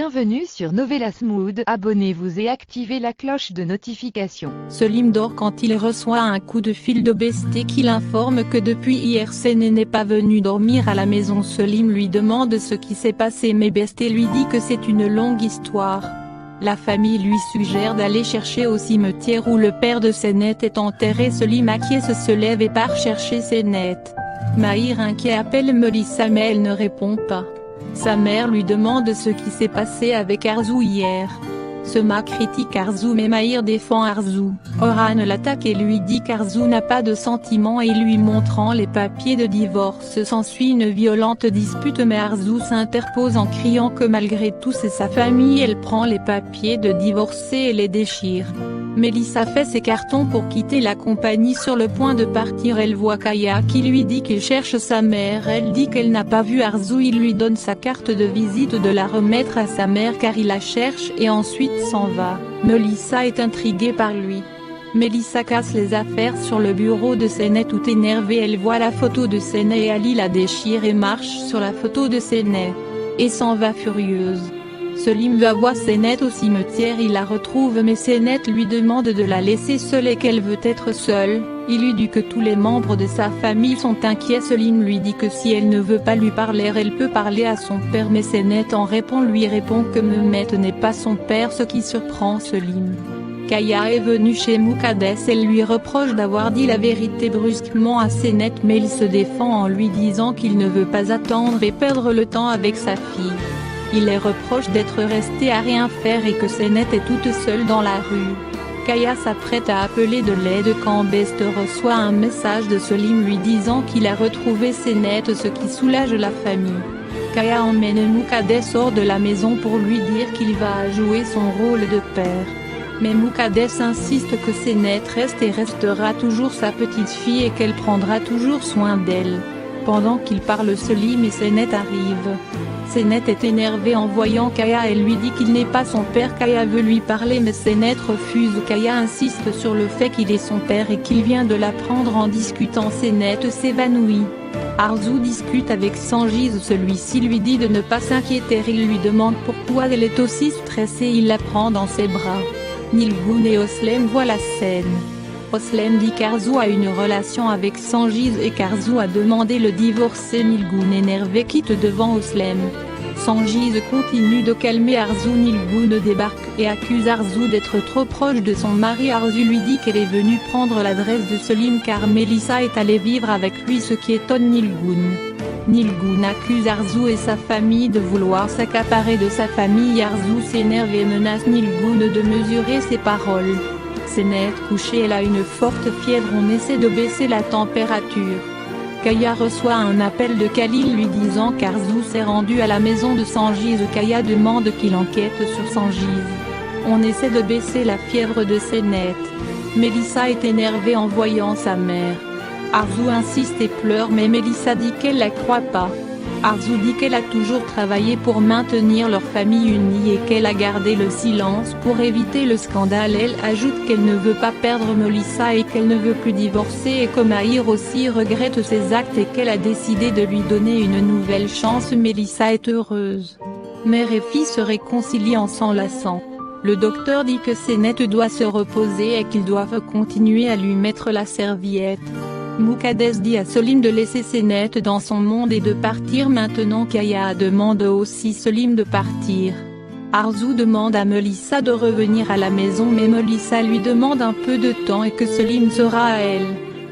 Bienvenue sur Novelas Mood, abonnez-vous et activez la cloche de notification. Selim dort quand il reçoit un coup de fil de Besté qui l'informe que depuis hier Séné n'est pas venu dormir à la maison. Selim lui demande ce qui s'est passé mais Besté lui dit que c'est une longue histoire. La famille lui suggère d'aller chercher au cimetière où le père de Séné est enterré. Selim acquiesce, se lève et part chercher Séné. Mahir inquiet appelle Melissa mais elle ne répond pas. Sa mère lui demande ce qui s'est passé avec Arzu hier. Sema critique Arzu mais Mahir défend Arzu. Orhan l'attaque et lui dit qu'Arzu n'a pas de sentiments et lui montrant les papiers de divorce. S'ensuit une violente dispute mais Arzu s'interpose en criant que malgré tout c'est sa famille. Elle prend les papiers de divorce et les déchire. Melissa fait ses cartons pour quitter la compagnie. Sur le point de partir, elle voit Kaya qui lui dit qu'il cherche sa mère. Elle dit qu'elle n'a pas vu Arzu. Il lui donne sa carte de visite de la remettre à sa mère car il la cherche et ensuite s'en va. Melissa est intriguée par lui. Melissa casse les affaires sur le bureau de Séné tout énervée. Elle voit la photo de Séné et Ali la déchire et marche sur la photo de Séné. Et s'en va furieuse. Selim va voir Séné au cimetière, il la retrouve mais Séné lui demande de la laisser seule et qu'elle veut être seule. Il lui dit que tous les membres de sa famille sont inquiets. Selim lui dit que si elle ne veut pas lui parler elle peut parler à son père mais Séné lui répond que Mehmet n'est pas son père, ce qui surprend Selim. Kaya est venue chez Moukades, elle lui reproche d'avoir dit la vérité brusquement à Séné mais il se défend en lui disant qu'il ne veut pas attendre et perdre le temps avec sa fille. Il les reproche d'être resté à rien faire et que Séné est toute seule dans la rue. Kaya s'apprête à appeler de l'aide quand Best reçoit un message de Selim lui disant qu'il a retrouvé Séné, ce qui soulage la famille. Kaya emmène Moukades hors de la maison pour lui dire qu'il va jouer son rôle de père. Mais Moukades insiste que Séné reste et restera toujours sa petite fille et qu'elle prendra toujours soin d'elle. Pendant qu'il parle, Selim et Séné arrivent. Séné est énervé en voyant Kaya et lui dit qu'il n'est pas son père. Kaya veut lui parler mais Séné refuse. Kaya insiste sur le fait qu'il est son père et qu'il vient de l'apprendre. En discutant, Séné s'évanouit. Arzu discute avec Sanjiz, celui-ci lui dit de ne pas s'inquiéter. Il lui demande pourquoi elle est aussi stressée, il la prend dans ses bras. Nilgun et Oslem voient la scène. Oslem dit qu'Arzu a une relation avec Sanjiz et qu'Arzu a demandé le divorce. Nilgun énervé quitte devant Oslem. Sanjiz continue de calmer Arzu. Nilgun débarque et accuse Arzu d'être trop proche de son mari. Arzu lui dit qu'elle est venue prendre l'adresse de Selim car Melissa est allée vivre avec lui, ce qui étonne Nilgun. Nilgun accuse Arzu et sa famille de vouloir s'accaparer de sa famille. Arzu s'énerve et menace Nilgun de mesurer ses paroles. Séné couchée, elle a une forte fièvre, on essaie de baisser la température. Kaya reçoit un appel de Khalil lui disant qu'Arzu s'est rendu à la maison de Sanjiz. Kaya demande qu'il enquête sur Sanjiz. On essaie de baisser la fièvre de Séné. Melissa est énervée en voyant sa mère. Arzu insiste et pleure mais Melissa dit qu'elle la croit pas. Arzu dit qu'elle a toujours travaillé pour maintenir leur famille unie et qu'elle a gardé le silence pour éviter le scandale. Elle ajoute qu'elle ne veut pas perdre Melissa et qu'elle ne veut plus divorcer et que Mahir aussi regrette ses actes et qu'elle a décidé de lui donner une nouvelle chance. Melissa est heureuse. Mère et fille se réconcilient en s'enlaçant. Le docteur dit que Séné doit se reposer et qu'ils doivent continuer à lui mettre la serviette. Moukades dit à Selim de laisser Séné dans son monde et de partir maintenant. Kaya demande aussi Selim de partir. Arzu demande à Melissa de revenir à la maison mais Melissa lui demande un peu de temps et que Selim sera à elle.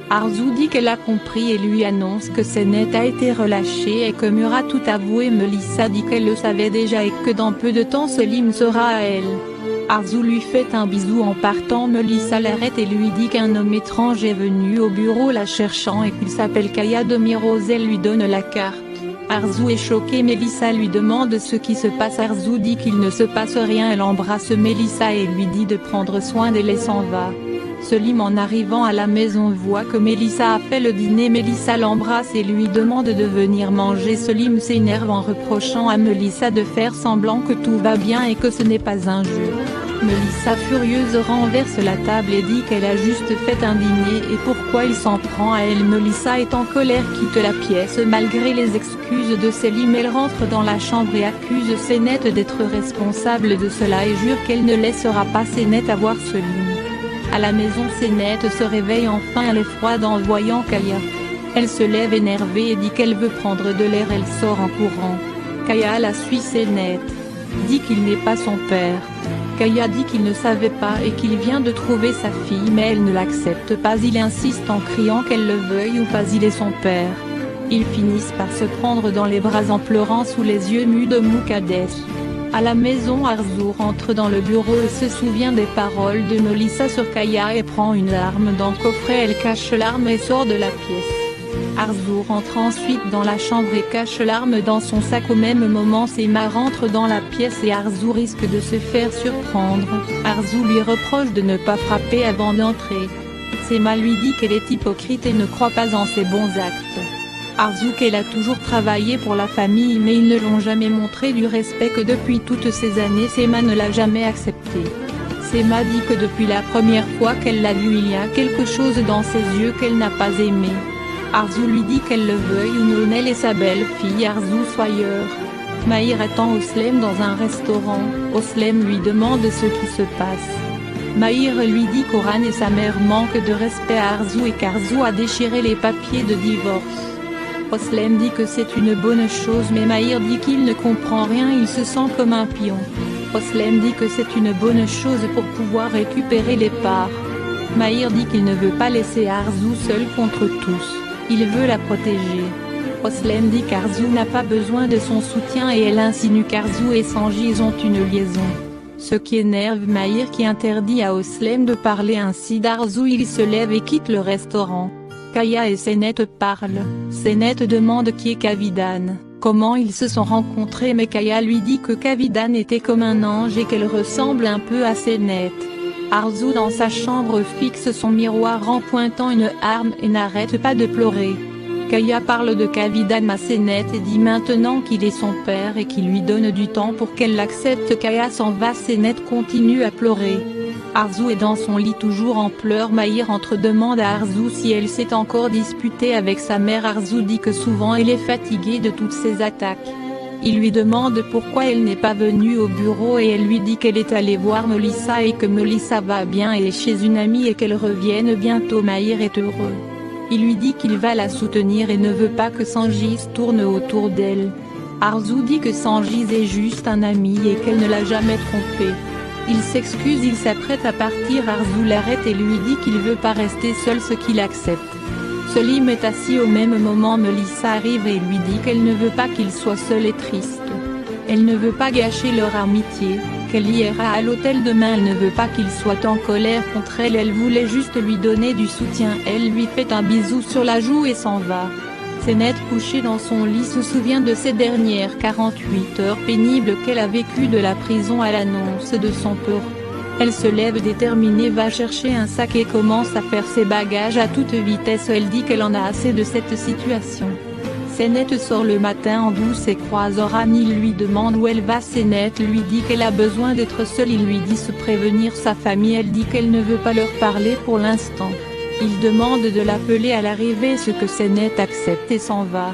Arzu dit qu'elle a compris et lui annonce que Séné a été relâché et que Murat a tout avoué. Melissa dit qu'elle le savait déjà et que dans peu de temps Selim sera à elle. Arzu lui fait un bisou en partant. Melissa l'arrête et lui dit qu'un homme étrange est venu au bureau la cherchant et qu'il s'appelle Kaya Demiroz. Elle lui donne la carte. Arzu est choquée. Melissa lui demande ce qui se passe. Arzu dit qu'il ne se passe rien. Elle embrasse Melissa et lui dit de prendre soin d'elle et s'en va. Selim en arrivant à la maison voit que Melissa a fait le dîner. Melissa l'embrasse et lui demande de venir manger. Selim s'énerve en reprochant à Melissa de faire semblant que tout va bien et que ce n'est pas un jeu. Melissa furieuse renverse la table et dit qu'elle a juste fait un dîner et pourquoi il s'en prend à elle. Melissa est en colère, quitte la pièce malgré les excuses de Selim. Elle rentre dans la chambre et accuse Senet d'être responsable de cela et jure qu'elle ne laissera pas Senet avoir Selim. À la maison, Senet se réveille enfin, elle est froide en voyant Kaya. Elle se lève énervée et dit qu'elle veut prendre de l'air, elle sort en courant. Kaya la suit. Senet dit qu'il n'est pas son père. Kaya dit qu'il ne savait pas et qu'il vient de trouver sa fille, mais elle ne l'accepte pas. Il insiste en criant qu'elle le veuille ou pas, il est son père. Ils finissent par se prendre dans les bras en pleurant sous les yeux mus de Muqaddes. À la maison, Arzu rentre dans le bureau et se souvient des paroles de Melissa sur Kaya et prend une arme dans le coffret. Elle cache l'arme et sort de la pièce. Arzu rentre ensuite dans la chambre et cache l'arme dans son sac. Au même moment, Sema rentre dans la pièce et Arzu risque de se faire surprendre. Arzu lui reproche de ne pas frapper avant d'entrer. Sema lui dit qu'elle est hypocrite et ne croit pas en ses bons actes. Arzu qu'elle a toujours travaillé pour la famille, mais ils ne l'ont jamais montré du respect, que depuis toutes ces années Sema ne l'a jamais accepté. Sema dit que depuis la première fois qu'elle l'a vu, il y a quelque chose dans ses yeux qu'elle n'a pas aimé. Arzu lui dit qu'elle le veuille ou non, elle et sa belle-fille Arzu sont ailleurs. Mahir attend Oslem dans un restaurant. Oslem lui demande ce qui se passe. Mahir lui dit qu'Oran et sa mère manquent de respect à Arzu et qu'Arzu a déchiré les papiers de divorce. Oslem dit que c'est une bonne chose, mais Mahir dit qu'il ne comprend rien, il se sent comme un pion. Oslem dit que c'est une bonne chose pour pouvoir récupérer les parts. Mahir dit qu'il ne veut pas laisser Arzu seule contre tous. Il veut la protéger. Oslem dit qu'Arzu n'a pas besoin de son soutien et elle insinue qu'Arzu et Sanjiz ont une liaison. Ce qui énerve Mahir, qui interdit à Oslem de parler ainsi d'Arzu. Il se lève et quitte le restaurant. Kaya et Senet parlent. Senet demande qui est Kavidan, comment ils se sont rencontrés, mais Kaya lui dit que Kavidan était comme un ange et qu'elle ressemble un peu à Senet. Arzu dans sa chambre fixe son miroir en pointant une arme et n'arrête pas de pleurer. Kaya parle de Kavidan à Senet et dit maintenant qu'il est son père et qu'il lui donne du temps pour qu'elle l'accepte. Kaya s'en va, Senet continue à pleurer. Arzu est dans son lit toujours en pleurs. Mahir entre, demande à Arzu si elle s'est encore disputée avec sa mère. Arzu dit que souvent elle est fatiguée de toutes ces attaques. Il lui demande pourquoi elle n'est pas venue au bureau et elle lui dit qu'elle est allée voir Melissa et que Melissa va bien et est chez une amie et qu'elle revienne bientôt. Mahir est heureux. Il lui dit qu'il va la soutenir et ne veut pas que Sanjiz tourne autour d'elle. Arzu dit que Sanjiz est juste un ami et qu'elle ne l'a jamais trompé. Il s'excuse, il s'apprête à partir. Arzu l'arrête et lui dit qu'il veut pas rester seul, ce qu'il accepte. Selim est assis. Au même moment, Melissa arrive et lui dit qu'elle ne veut pas qu'il soit seul et triste. Elle ne veut pas gâcher leur amitié, qu'elle ira à l'hôtel demain. Elle ne veut pas qu'il soit en colère contre elle, elle voulait juste lui donner du soutien. Elle lui fait un bisou sur la joue et s'en va. Senet, couchée dans son lit, se souvient de ces dernières 48 heures pénibles qu'elle a vécues de la prison à l'annonce de son peur. Elle se lève déterminée, va chercher un sac et commence à faire ses bagages à toute vitesse. Elle dit qu'elle en a assez de cette situation. Senet sort le matin en douce et croise Oran. Il lui demande où elle va. Senet lui dit qu'elle a besoin d'être seule. Il lui dit se prévenir sa famille. Elle dit qu'elle ne veut pas leur parler pour l'instant. Il demande de l'appeler à l'arrivée, ce que Senet accepte et s'en va.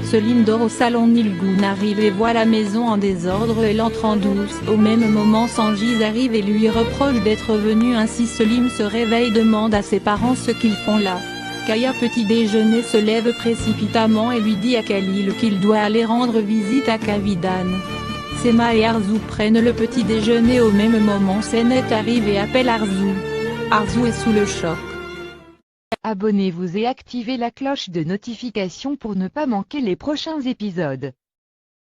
Selim dort au salon. Nilgun arrive et voit la maison en désordre. Elle entre en douce. Au même moment, Sanjiz arrive et lui reproche d'être venu ainsi. Selim se réveille, demande à ses parents ce qu'ils font là. Kaya petit déjeuner se lève précipitamment et lui dit à Khalil qu'il doit aller rendre visite à Kavidan. Sema et Arzu prennent le petit déjeuner. Au même moment, Senet arrive et appelle Arzu. Arzu est sous le choc. Abonnez-vous et activez la cloche de notification pour ne pas manquer les prochains épisodes.